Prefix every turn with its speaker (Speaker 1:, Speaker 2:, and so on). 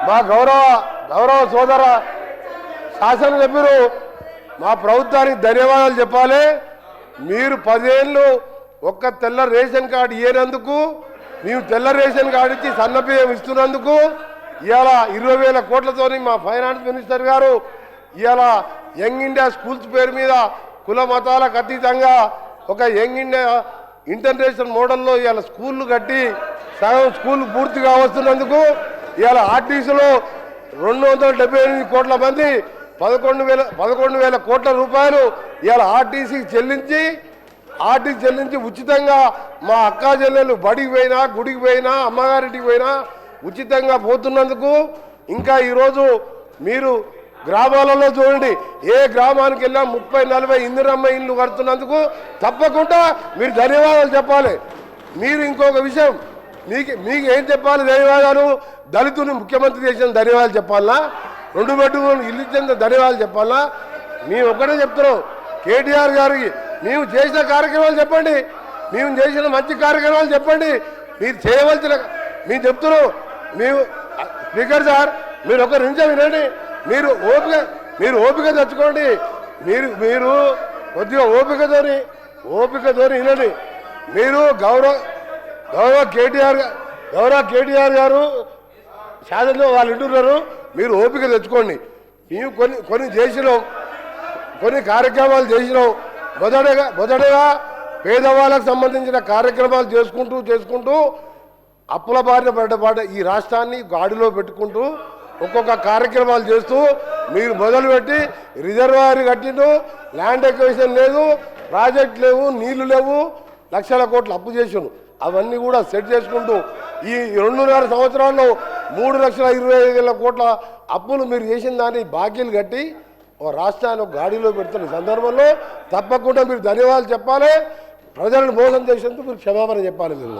Speaker 1: మా గౌరవ సోదర శాసనసభ్యులు మా ప్రభుత్వానికి ధన్యవాదాలు చెప్పాలి. మీరు 10 ఏళ్ళు ఒక్క తెల్ల రేషన్ కార్డు ఇయ్యేందుకు, మేము తెల్ల రేషన్ కార్డు ఇచ్చి సన్నబియ్యం ఇస్తున్నందుకు ఇవాళ 20,000 కోట్లతో మా ఫైనాన్స్ మినిస్టర్ గారు ఇవాళ యంగ్ ఇండియా స్కూల్స్ పేరు మీద కుల మతాలకు అతీతంగా ఒక యంగ్ ఇండియా ఇంటర్నేషనల్ మోడల్లో ఇవాళ స్కూళ్ళు కట్టి సగం స్కూల్ పూర్తిగా వస్తున్నందుకు ఇవాళ ఆర్టీసీలో 278 కోట్ల మంది 11,000 కోట్ల రూపాయలు ఇవాళ ఆర్టీసీకి చెల్లించి ఉచితంగా మా అక్కా చెల్లెలు బడికి పోయినా, గుడికి పోయినా, అమ్మగారింటికి పోయినా ఉచితంగా పోతున్నందుకు, ఇంకా ఈరోజు మీరు గ్రామాలలో చూడండి, ఏ గ్రామానికి వెళ్ళా 30-40 ఇందిరమ్మ ఇళ్ళు కడుతున్నందుకు తప్పకుండా మీరు ధన్యవాదాలు చెప్పాలి. మీరు ఇంకొక విషయం, మీకు ఏం చెప్పాలి ధన్యవాదాలు? దళితుని ముఖ్యమంత్రి చేసిన ధన్యవాదాలు చెప్పాలా? 2 బెడ్రూమ్ ఇల్లు ఇచ్చిన ధన్యవాదాలు చెప్పాలా? మేము ఒక్కటే చెప్తున్నాం, కేటీఆర్ గారికి మేము చేసిన కార్యక్రమాలు చెప్పండి, మేము చేసిన మంచి కార్యక్రమాలు చెప్పండి. మీరు చేయవలసిన మేము చెప్తున్నాం. మేము స్పీకర్ సార్, మీరు ఒక నిమిషం వినండి. మీరు ఓపిక తెచ్చుకోండి. మీరు కొద్దిగా ఓపికతోని వినండి. మీరు గౌరవ కేటీఆర్ గారు శాసనలో వాళ్ళు వింటున్నారు. మీరు ఓపిక తెచ్చుకోండి. మేము కొన్ని చేసినాం, కొన్ని కార్యక్రమాలు చేసినాం. మొదటగా పేదవాళ్ళకు సంబంధించిన కార్యక్రమాలు చేసుకుంటూ అప్పుల బారిన పడ్డ ఈ రాష్ట్రాన్ని గాడిలో పెట్టుకుంటూ ఒక్కొక్క కార్యక్రమాలు చేస్తూ మీరు మొదలుపెట్టి రిజర్వాయర్ కట్టిండు, ల్యాండ్ ఎక్విజిషన్ లేదు, ప్రాజెక్ట్ లేవు, నీళ్లు లేవు, లక్షల కోట్లు అప్పు చేసాను. అవన్నీ కూడా సెట్ చేసుకుంటూ ఈ 2.5 సంవత్సరాల్లో 3,25,000 కోట్ల అప్పులు మీరు చేసిన దాన్ని బాకీలు కట్టి రాష్ట్రాన్ని గాడిలో పెడుతున్న సందర్భంలో తప్పకుండా మీరు ధన్యవాదాలు చెప్పాలి. ప్రజలను మోసం చేసేందుకు మీరు క్షమాపణ చెప్పాలి. మీరు